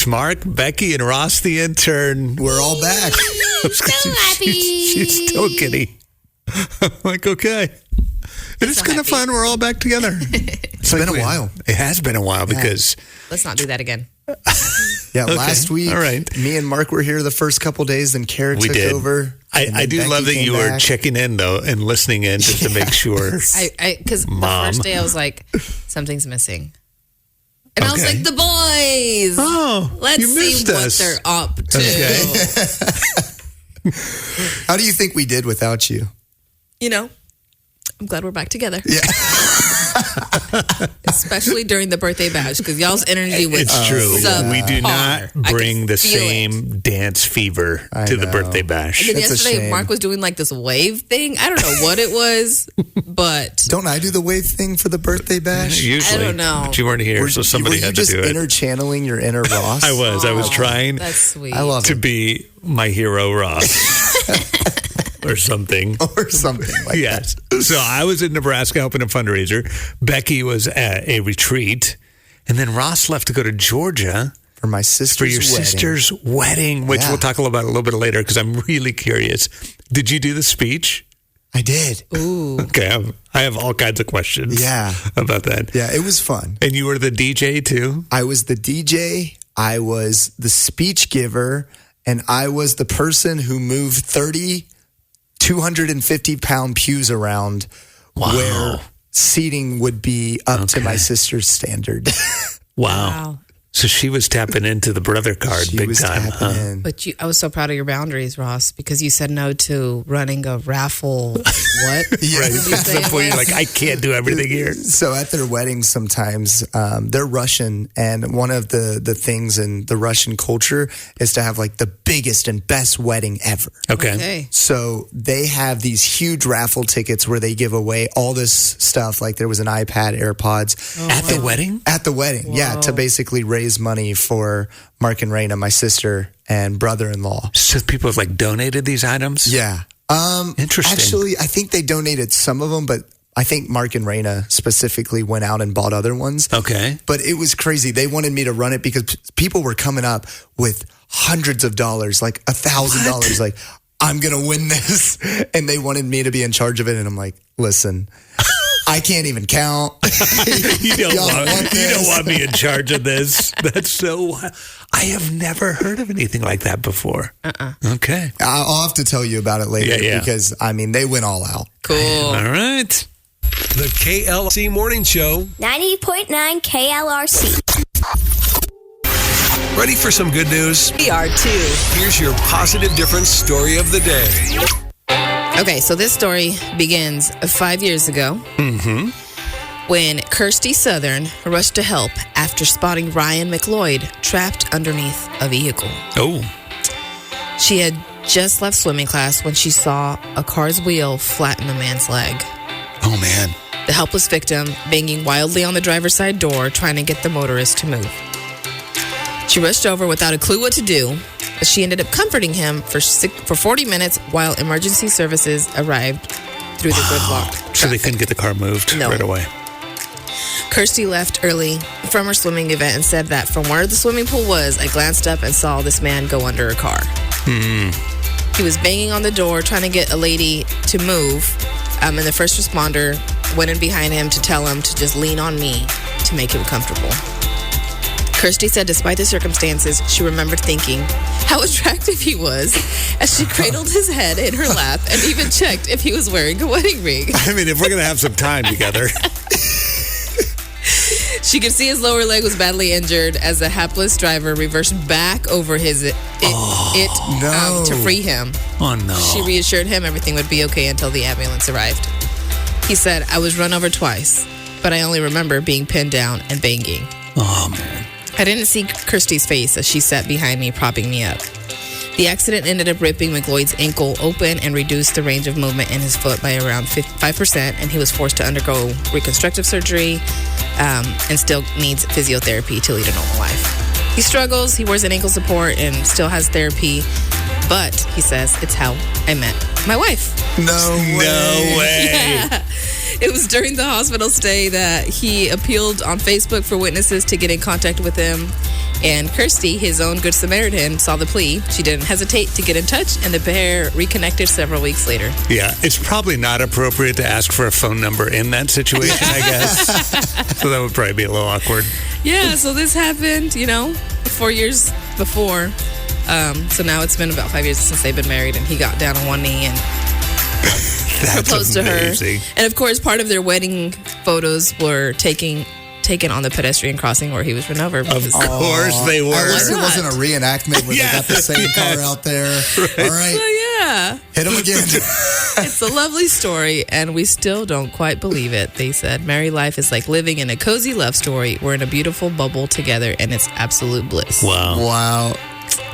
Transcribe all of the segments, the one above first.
It's Mark, Becky, and Ross, the intern. We're all back. So happy. She's still giddy. I'm like, okay. And it's kind of fun. We're all back together. It's been a while. It has been a while because... Let's not do that again. Yeah, last week, all right. Me and Mark were here the first couple days, then Kara took over. I do love that you were checking in, though, and listening in just to make sure. Because the first day I was like, something's missing. And I was like, the boys. Oh, let's see what they're up to. Okay. How do you think we did without you? You know, I'm glad we're back together. Yeah. Especially during the birthday bash, because y'all's energy was It's true. We do not bring the feel same dance fever to the birthday bash. And then It's a yesterday, shame. Mark was doing like this wave thing. I don't know what it was, but Don't I do the wave thing for the birthday bash? Usually. I don't know. But you weren't here, so somebody had to do Were you it. just inner-channeling your inner Ross? I was trying that's sweet. I love to it. be my hero, Ross. Or something. Or something like Yes. So I was in Nebraska helping a fundraiser. Becky was at a retreat. And then Ross left to go to Georgia For my sister's for your wedding. sister's wedding, which we'll talk about a little bit later because I'm really curious. Did you do the speech? I did. Ooh. Okay. I have all kinds of questions about that. Yeah, it was fun. And you were the DJ too? I was the DJ. I was the speech giver. And I was the person who moved 250-pound pews around where seating would be up to my sister's standard. Wow. So she was tapping into the brother card She big was time. tapping in. But I was so proud of your boundaries, Ross, because you said no to running a raffle. What? Right. What did you That's say the it point. You're was? like, I can't do everything here. So at their weddings sometimes, they're Russian, and one of the things in the Russian culture is to have like the biggest and best wedding ever. Okay. So they have these huge raffle tickets where they give away all this stuff. Like there was an iPad, AirPods. At the wedding? At the wedding, yeah, to basically raise money for Mark and Raina, my sister and brother-in-law. So people have like donated these items? Yeah. Interesting. Actually, I think they donated some of them, but I think Mark and Raina specifically went out and bought other ones. Okay. But it was crazy. They wanted me to run it because people were coming up with hundreds of dollars, like $1,000. Like, I'm going to win this. And they wanted me to be in charge of it. And I'm like, listen, I can't even count. You don't want this? me in charge of this. That's so... I have never heard of anything like that before. Okay. I'll have to tell you about it later Yeah. because, I mean, they went all out. Cool. All right. The KLC Morning Show. 90.9 KLRC. Ready for some good news? We are too. Here's your positive difference story of the day. Okay, so this story begins 5 years ago when Kirsty Southern rushed to help after spotting Ryan McLeod trapped underneath a vehicle. Oh. She had just left swimming class when she saw a car's wheel flatten a man's leg. Oh, man. The helpless victim banging wildly on the driver's side door, trying to get the motorist to move. She rushed over without a clue what to do, but she ended up comforting him for 40 minutes while emergency services arrived through the gridlock. So they couldn't get the car moved right away. Kirsty left early from her swimming event and said that from where the swimming pool was, I glanced up and saw this man go under a car. He was banging on the door trying to get a lady to move, and the first responder went in behind him to tell him to just lean on me to make him comfortable. Kirsty said despite the circumstances, she remembered thinking how attractive he was as she cradled his head in her lap and even checked if he was wearing a wedding ring. I mean, if we're going to have some time together. She could see his lower leg was badly injured as the hapless driver reversed back over to free him. Oh, no. She reassured him everything would be okay until the ambulance arrived. He said, I was run over twice, but I only remember being pinned down and banging. Oh, man. I didn't see Kirsty's face as she sat behind me, propping me up. The accident ended up ripping McLeod's ankle open and reduced the range of movement in his foot by around 5%, and he was forced to undergo reconstructive surgery and still needs physiotherapy to lead a normal life. He struggles, he wears an ankle support, and still has therapy, but he says it's how I met my wife. No way. Yeah. It was during the hospital stay that he appealed on Facebook for witnesses to get in contact with him. And Kirsty, his own Good Samaritan, saw the plea. She didn't hesitate to get in touch, and the pair reconnected several weeks later. Yeah, it's probably not appropriate to ask for a phone number in that situation, I guess. So that would probably be a little awkward. Yeah, so this happened, 4 years before. So now it's been about 5 years since they've been married, and he got down on one knee and proposed amazing. to her. And of course, part of their wedding photos were taken on the pedestrian crossing where he was run over. Of course they were. At least it wasn't a reenactment where they got the same car out there. Right. All right. So yeah, Hit him again. it's a lovely story, and we still don't quite believe it. They said, married life is like living in a cozy love story. We're in a beautiful bubble together, and it's absolute bliss. Wow.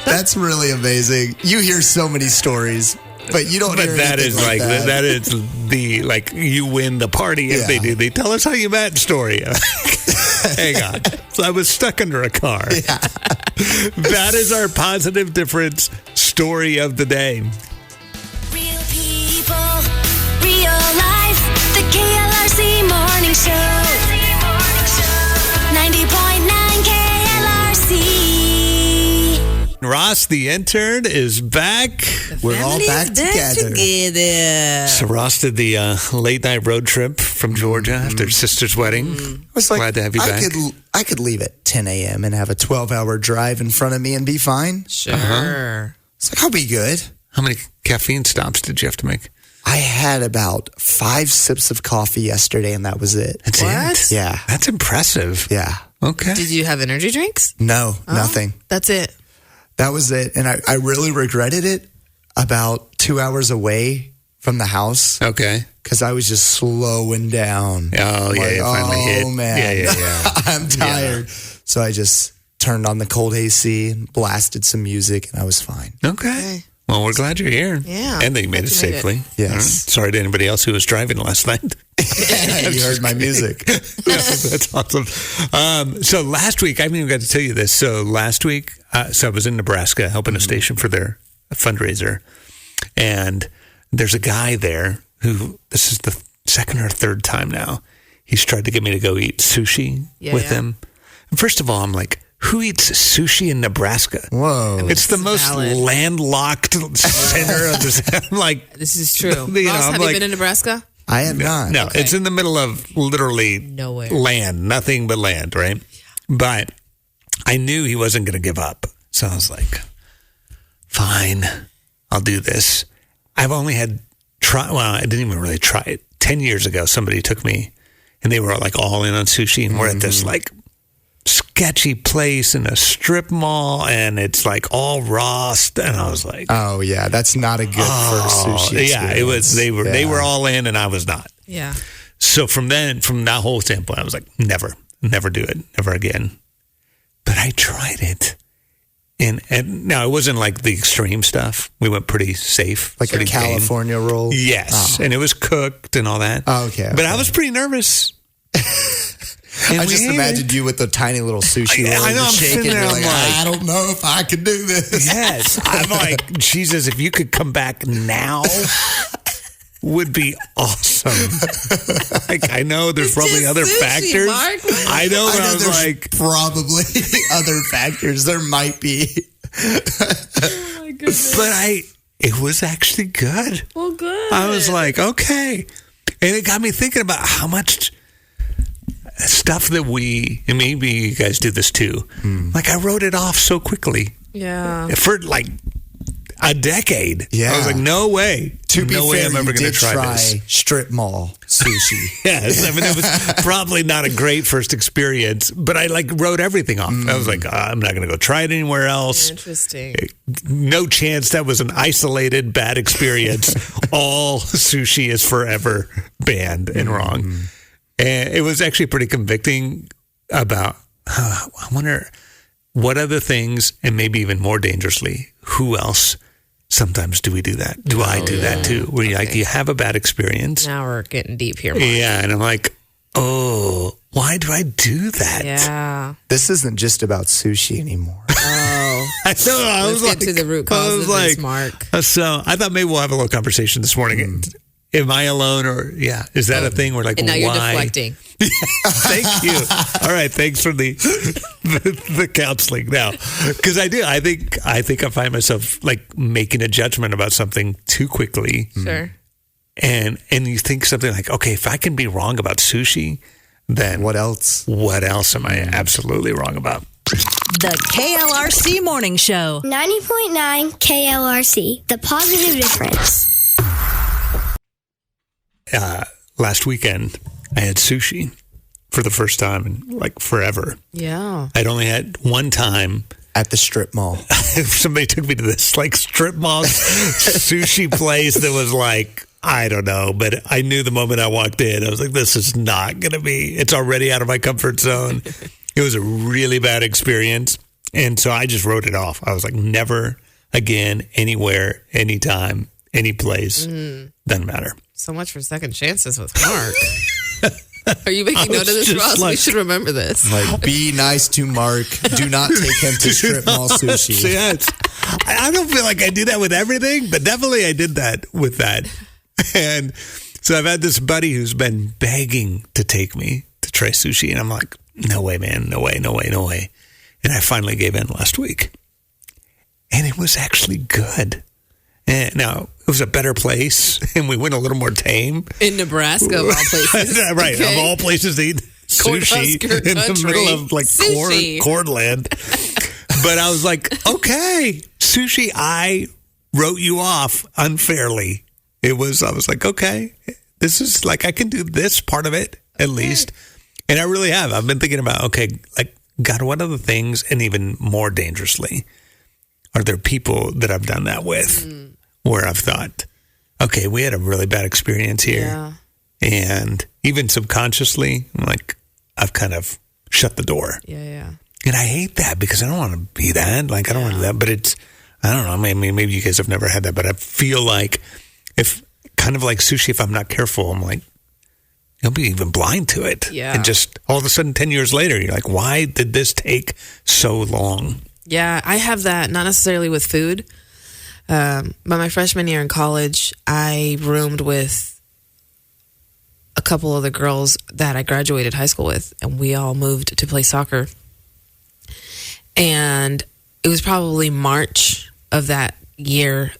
That's really amazing. You hear so many stories, but you don't hear that anything is like that. that is the you win the party if Yeah. they do. They tell us how you met story. Hang on. So I was stuck under a car. Yeah. That is our positive difference story of the day. Real people, real life. The KLRC Morning Show. 90.9 KLRC. Ross, the intern, is back. We're all back together. So Ross did the late night road trip from Georgia after his sister's wedding. I was like, Glad to have you back. I could leave at 10 a.m. and have a 12-hour drive in front of me and be fine. Sure. It's like, I'll be good. How many caffeine stops did you have to make? I had about 5 sips of coffee yesterday, and that was it. That's What? it? Yeah. That's impressive. Yeah. Okay. Did you have energy drinks? No, nothing. That's it. That was it. And I really regretted it about 2 hours away from the house Okay. because I was just slowing down. Oh, yeah, it finally hit. Man. Yeah. I'm tired. So I just turned on the cold AC and blasted some music, and I was fine. Okay. Well, we're glad you're here. Yeah. And that you made it Glad you made it. safely. Yes. All right. Sorry to anybody else who was driving last night. You heard my music. That's awesome. So last week, I haven't even got to tell you this. So last week, so I was in Nebraska helping a station for their fundraiser. And there's a guy there who, this is the second or third time now, he's tried to get me to go eat sushi with him. And first of all, I'm like, who eats sushi in Nebraska? Whoa. It's the most valid. landlocked center of the. I'm like, This is true. You know, Ross, I'm have like- you been in Nebraska? I am not. no, Okay. it's in the middle of literally Nowhere. land, nothing but land, right? But I knew he wasn't going to give up. So I was like, fine, I'll do this. I've only had I didn't even really try it. 10 years ago, somebody took me and they were like all in on sushi, and we're at this like sketchy place in a strip mall, and it's like all raw and I was like, Oh, yeah. That's not a good first sushi yeah, it was, they experience. were all in and I was not. Yeah. So from that whole standpoint, I was like, never do it, never again. But I tried it. And now it wasn't like the extreme stuff. We went pretty safe. Like a pretty tame. California roll? Yes. And it was cooked and all that. Oh, okay. But I was pretty nervous. And I we just ate imagined it. you with the tiny little sushi roll. I know, You're I'm shaking. sitting there, You're I'm like, like- I don't know if I can do this. Yes. I'm like, Jesus, if you could come back now, would be awesome. Like, I know there's probably just other sushi, factors. Mark. I know, but I was there's like, probably other factors. There might be. Oh my goodness. but it was actually good. Well, good. I was like, okay. And it got me thinking about how much stuff that and maybe you guys do this too. Like, I wrote it off so quickly Yeah. for like a decade. Yeah. I was like, no way. To be no way fair, I'm ever you going to did try this. strip mall sushi. Yes, I mean, it was probably not a great first experience, but I like wrote everything off. I was like, I'm not going to go try it anywhere else. Interesting. No chance that was an isolated bad experience. All sushi is forever banned and wrong. And it was actually pretty convicting about, I wonder what other things, and maybe even more dangerously, who else sometimes do we do that? Do I do that too? Where you like, you have a bad experience. Now we're getting deep here, Mark. Yeah, and I'm like, oh, why do I do that? Yeah. This isn't just about sushi anymore. Oh. I know. I Let's was get like, to the root cause I of was this, like, Mark. So I thought maybe we'll have a little conversation this morning. Am I alone or is that a thing where like And now you're why? deflecting. Thank you. All right, thanks for the counseling now, because I do. I think I find myself like making a judgment about something too quickly, Sure. and you think something like, okay, if I can be wrong about sushi, then What else? What else am I absolutely wrong about? The KLRC Morning Show. 90.9 KLRC, the positive difference. Last weekend, I had sushi for the first time in like forever. Yeah. I'd only had one time. At the strip mall. Somebody took me to this like strip mall sushi place that was like, I don't know, but I knew the moment I walked in, I was like, this is not going to be, it's already out of my comfort zone. It was a really bad experience. And so I just wrote it off. I was like, never again, anywhere, anytime, any place. Doesn't matter. So much for second chances with Mark. Are you making note of this, just Ross? We like- should remember this. Like, be nice to Mark. Do not take him to strip mall sushi. Yeah, I don't feel like I do that with everything, but definitely I did that with that. And so I've had this buddy who's been begging to take me to try sushi. And I'm like, no way, man. No way, no way, no way. And I finally gave in last week. And it was actually good. And now, it was a better place, and we went a little more tame. In Nebraska, of all places. Right, Okay. of all places to eat sushi Cornhusker in the country. middle of like Sushi. cornland. But I was like, okay, sushi, I wrote you off unfairly. I was like, okay, this is like, I can do this part of it at least. And I really have. I've been thinking about, okay, like, God, what are the things, and even more dangerously, are there people that I've done that with where I've thought, okay, we had a really bad experience here. Yeah. And even subconsciously, I'm like, I've kind of shut the door. Yeah. And I hate that because I don't want to be that. Like, I don't want to do that. But it's, I don't know. I mean, maybe you guys have never had that. But I feel like if, kind of like sushi, if I'm not careful, I'm like, you'll be even blind to it. Yeah. And just all of a sudden, 10 years later, you're like, why did this take so long? Yeah, I have that, not necessarily with food. But my freshman year in college, I roomed with a couple of the girls that I graduated high school with, and we all moved to play soccer. And it was probably March of that year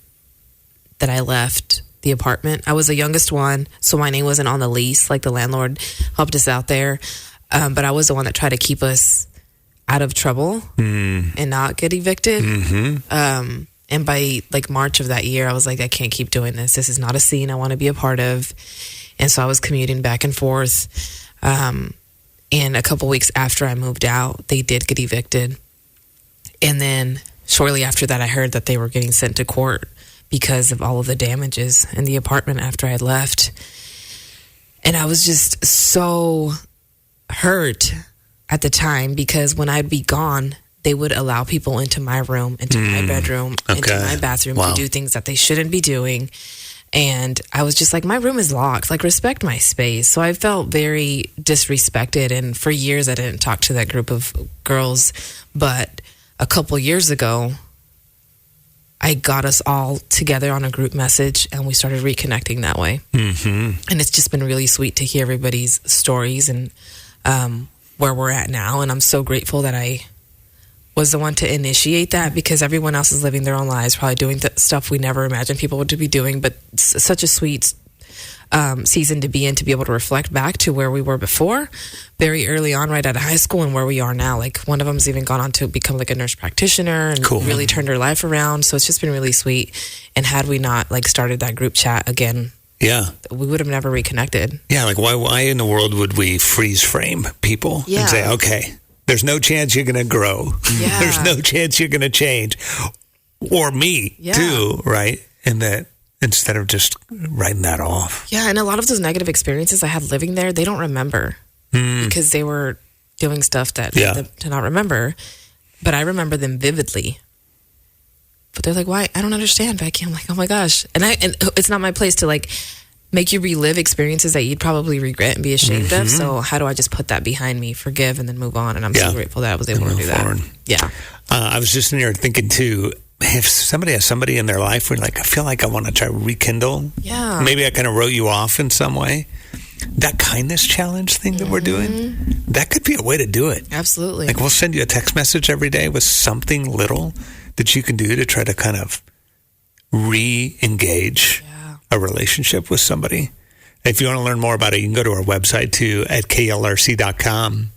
that I left the apartment. I was the youngest one, so my name wasn't on the lease. Like, the landlord helped us out there. But I was the one that tried to keep us out of trouble and not get evicted. And by like March of that year, I was like, I can't keep doing this. This is not a scene I want to be a part of. And so I was commuting back and forth. And a couple weeks after I moved out, they did get evicted. And then shortly after that, I heard that they were getting sent to court because of all of the damages in the apartment after I had left. And I was just so hurt at the time, because when I'd be gone, they would allow people into my room, into my bedroom, into Okay. my bathroom Wow. to do things that they shouldn't be doing. And I was just like, my room is locked. Like, respect my space. So I felt very disrespected. And for years, I didn't talk to that group of girls. But a couple years ago, I got us all together on a group message, and we started reconnecting that way. And it's just been really sweet to hear everybody's stories and where we're at now. And I'm so grateful that I was the one to initiate that, because everyone else is living their own lives, probably doing stuff we never imagined people would be doing. But it's such a sweet season to be in, to be able to reflect back to where we were before, very early on, right out of high school, and where we are now. Like, one of them's even gone on to become like a nurse practitioner and Cool. really turned her life around. So it's just been really sweet. And had we not like started that group chat again, Yeah. we would have never reconnected. Yeah, like why in the world would we freeze frame people Yeah. and say, okay, there's no chance you're going to grow. Yeah. There's no chance you're going to change. Or me, Yeah. too, right? And that instead of just writing that off. Yeah, and a lot of those negative experiences I had living there, they don't remember because they were doing stuff that Yeah. led them to not remember. But I remember them vividly. But they're like, why? I don't understand, Becky. I'm like, oh my gosh. And it's not my place to like make you relive experiences that you'd probably regret and be ashamed of. So how do I just put that behind me, forgive, and then move on? And I'm Yeah. so grateful that I was able to Move do that. forward. Yeah. I was just in there thinking, too, if somebody has somebody in their life where like, I feel like I want to try to rekindle. Yeah. Maybe I kind of wrote you off in some way. That kindness challenge thing that we're doing, that could be a way to do it. Absolutely. Like we'll send you a text message every day with something little that you can do to try to kind of re-engage a relationship with somebody. If you want to learn more about it, you can go to our website too at klrc.com.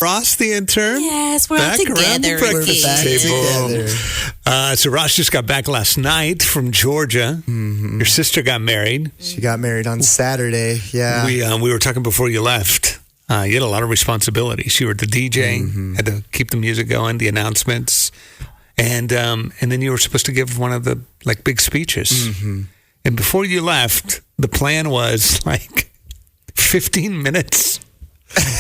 Ross, the intern. Yes, we're back all together. around the breakfast Back table. So Ross just got back last night from Georgia. Your sister got married. She got married on Saturday. Yeah. We were talking before you left. You had a lot of responsibilities. You were the DJ, had to keep the music going, the announcements, and then you were supposed to give one of the like big speeches. And before you left, the plan was like 15 minutes.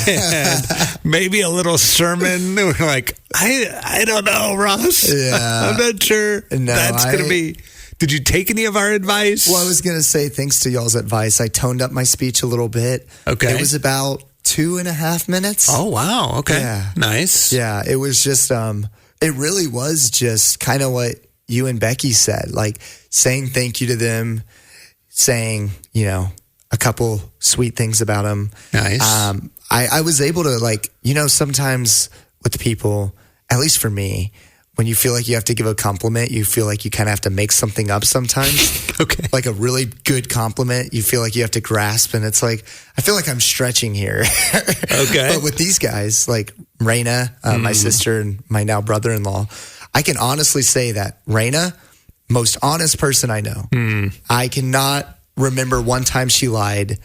And maybe a little sermon. We're like, I don't know, Ross. Yeah. I'm not sure No, that's going to be. Did you take any of our advice? Well, I was going to say, thanks to y'all's advice, I toned up my speech a little bit. Okay. It was about 2.5 minutes. Oh, wow. Okay. Yeah. Nice. Yeah. It was just, it really was just kind of what you and Becky said, like saying thank you to them, saying, you know, a couple sweet things about them. Nice. I was able to, like, you know, sometimes with people, at least for me, when you feel like you have to give a compliment, you feel like you kind of have to make something up sometimes. Okay. Like a really good compliment, you feel like you have to grasp, and it's like, I feel like I'm stretching here. Okay. But with these guys, like Raina, my sister, and my now brother-in-law, I can honestly say that Raina, most honest person I know. I cannot remember one time she lied,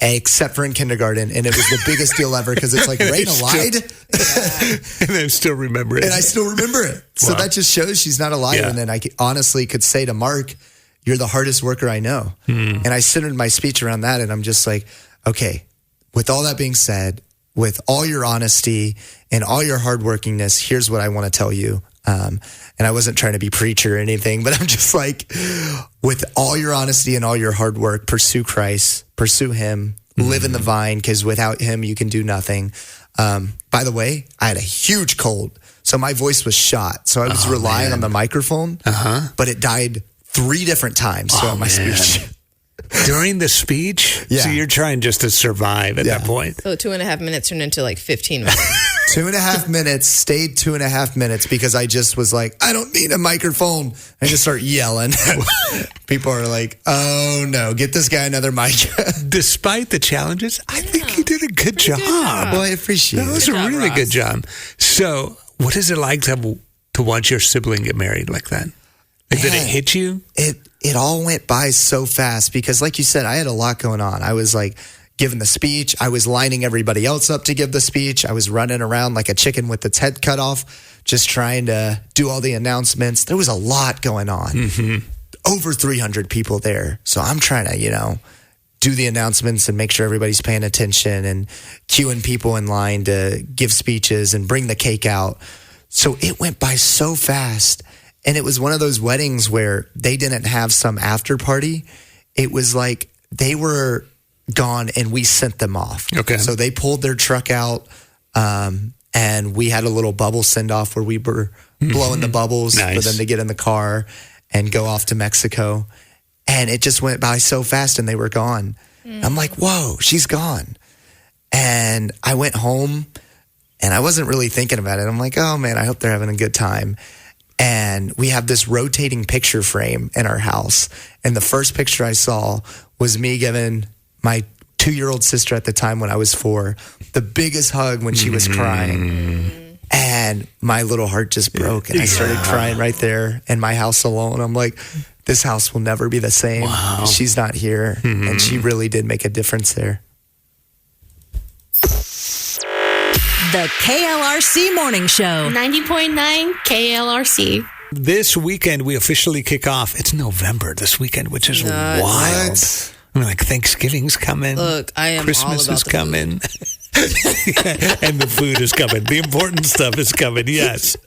except for in kindergarten, and it was the biggest deal ever because it's like, Raina lied? And I still remember it. And I still remember it. So Wow. that just shows she's not a liar. Yeah. And then I honestly could say to Mark, you're the hardest worker I know. And I centered my speech around that, and I'm just like, okay, with all that being said, with all your honesty and all your hardworkingness, here's what I want to tell you. And I wasn't trying to be preacher or anything, but I'm just like, with all your honesty and all your hard work, pursue Christ, pursue him, live in the vine, because without him, you can do nothing. By the way, I had a huge cold, so my voice was shot. So I was relying on the microphone, but it died 3 different times throughout my speech. During the speech? Yeah. So you're trying just to survive at that point. So 2.5 minutes turned into like 15 minutes. 2.5 minutes, stayed 2.5 minutes because I just was like, I don't need a microphone. I just start yelling. People are like, oh no, get this guy another mic. Despite the challenges, I think you did a good job. Well, I appreciate That was it. a job, really Ross. good job. So what is it like to watch your sibling get married like that? Like, did it Man. hit you? It all went by so fast because, like you said, I had a lot going on. I was like giving the speech. I was lining everybody else up to give the speech. I was running around like a chicken with its head cut off, just trying to do all the announcements. There was a lot going on. Over 300 people there. So I'm trying to, you know, do the announcements and make sure everybody's paying attention and queuing people in line to give speeches and bring the cake out. So it went by so fast. And it was one of those weddings where they didn't have some after party. It was like they were gone and we sent them off. Okay. So they pulled their truck out and we had a little bubble send off where we were blowing the bubbles for Nice. them to get in the car and go off to Mexico. And it just went by so fast and they were gone. I'm like, whoa, she's gone. And I went home and I wasn't really thinking about it. I'm like, oh man, I hope they're having a good time. And we have this rotating picture frame in our house. And the first picture I saw was me giving my 2-year-old sister at the time when I was 4 the biggest hug when she was crying. And my little heart just broke. And I started crying right there in my house alone. I'm like, this house will never be the same. Wow. She's not here. And she really did make a difference there. The KLRC Morning Show. 90.9 KLRC. This weekend, we officially kick off. It's November this weekend, which is wild. What? I mean, like Thanksgiving's coming. Look, I am Christmas all about is the coming. And the food is coming. The important stuff is coming, yes.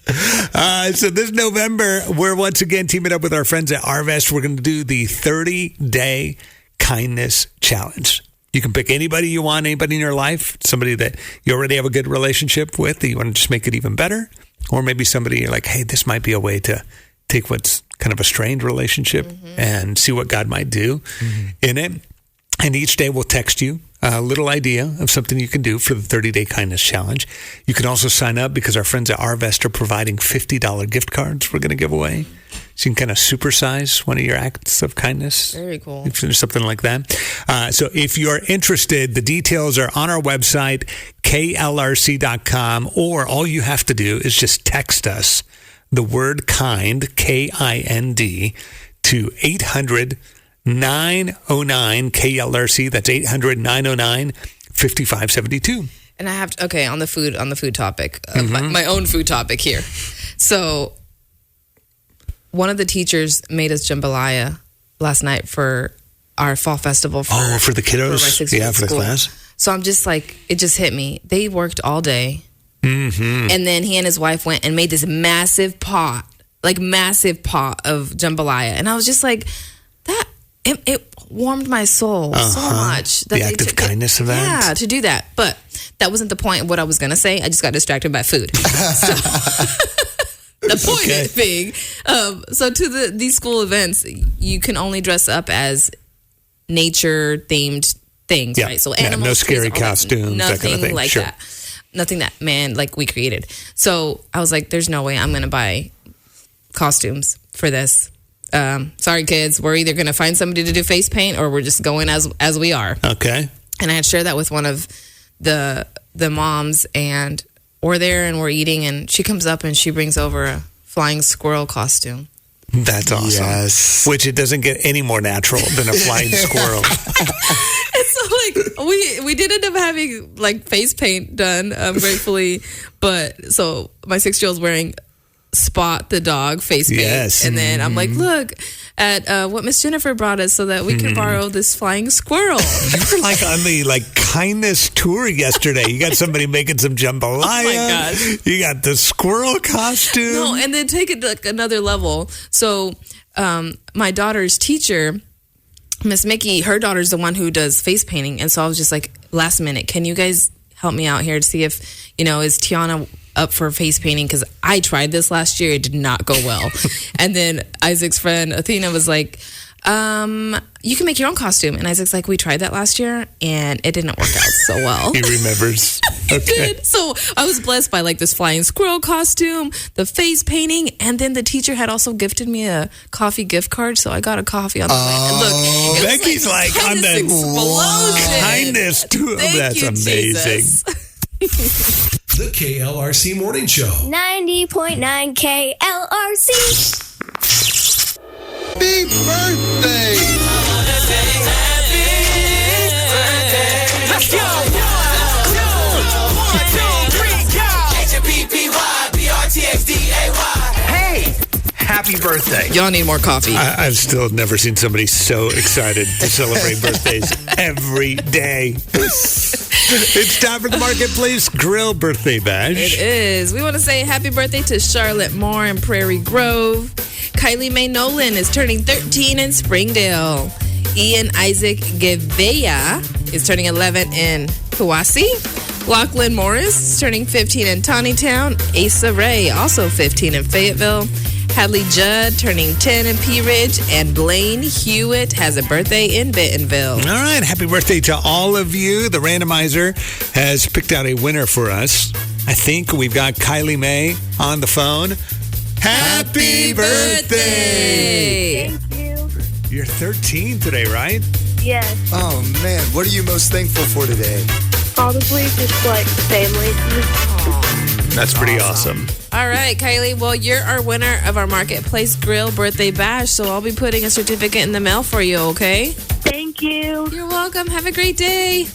So this November, we're once again teaming up with our friends at Arvest. We're going to do the 30-day kindness challenge. You can pick anybody you want, anybody in your life, somebody that you already have a good relationship with, that you want to just make it even better. Or maybe somebody you're like, hey, this might be a way to take what's kind of a strained relationship and see what God might do in it. And each day we'll text you a little idea of something you can do for the 30-day kindness challenge. You can also sign up because our friends at Arvest are providing $50 gift cards we're going to give away. So you can kind of supersize one of your acts of kindness. Very cool. If there's something like that. So if you're interested, the details are on our website, klrc.com, or all you have to do is just text us the word kind, KIND, to 800-909-KLRC. That's 800-909-5572. And I have to, okay, on the food topic, my own food topic here. So one of the teachers made us jambalaya last night for our fall festival. For the kiddos? For my 6-year-old for the school. class? So I'm just like, it just hit me. They worked all day. And then he and his wife went and made this massive pot of jambalaya. And I was just like, it warmed my soul so much. That The act of kindness of that? Yeah, to do that. But that wasn't the point of what I was going to say. I just got distracted by food. So, the point being, so to these school events, you can only dress up as nature-themed things, right? So animals, no scary trees, all that, costumes, that kind of thing. like that. Nothing that, we created. So I was like, there's no way I'm going to buy costumes for this. Sorry, kids. We're either going to find somebody to do face paint or we're just going as we are. Okay. And I had shared that with one of the moms, and we're there and we're eating, and she comes up and she brings over a flying squirrel costume. That's awesome. Yes. Which it doesn't get any more natural than a flying squirrel. And so, we did end up having, face paint done, gratefully. But, so, my 6-year-old's wearing Spot the dog face paint. Yes. And then I'm like, look at what Miss Jennifer brought us so that we can borrow this flying squirrel. You were on the kindness tour yesterday. You got somebody making some jambalaya. Oh my gosh. You got the squirrel costume. No, and then take it to another level. So my daughter's teacher, Miss Mickey, her daughter's the one who does face painting. And so I was just like, last minute, can you guys help me out here to see if, is Tiana up for face painting? Because I tried this last year. It did not go well. And then Isaac's friend, Athena, was like, you can make your own costume. And Isaac's like, we tried that last year and it didn't work out so well. He remembers. Okay. So I was blessed by this flying squirrel costume, the face painting, and then the teacher had also gifted me a coffee gift card. So I got a coffee on the way. And look, it was Becky's on the explosion. kindness tour. That's you, amazing. Jesus. The KLRC Morning Show. 90.9 KLRC. Happy birthday! Let's go! 1, 2, 3, go! HPPYBRTXDAY. Hey! Happy birthday. Y'all need more coffee. I've still never seen somebody so excited to celebrate birthdays every day. It's time for the Marketplace Grill Birthday Bash. It is. We want to say happy birthday to Charlotte Moore in Prairie Grove. Kylie Mae Nolan is turning 13 in Springdale. Ian Isaac Gevea is turning 11 in Hiwassee. Lachlan Morris is turning 15 in Tawnytown. Asa Ray, also 15 in Fayetteville. Hadley Judd turning 10 in Pea Ridge. And Blaine Hewitt has a birthday in Bentonville. All right. Happy birthday to all of you. The randomizer has picked out a winner for us. I think we've got Kylie Mae on the phone. Happy birthday! Thank you. You're 13 today, right? Yes. Oh, man. What are you most thankful for today? Probably just family. That's pretty awesome. All right, Kylie. Well, you're our winner of our Marketplace Grill Birthday Bash, so I'll be putting a certificate in the mail for you, okay? Thank you. You're welcome. Have a great day.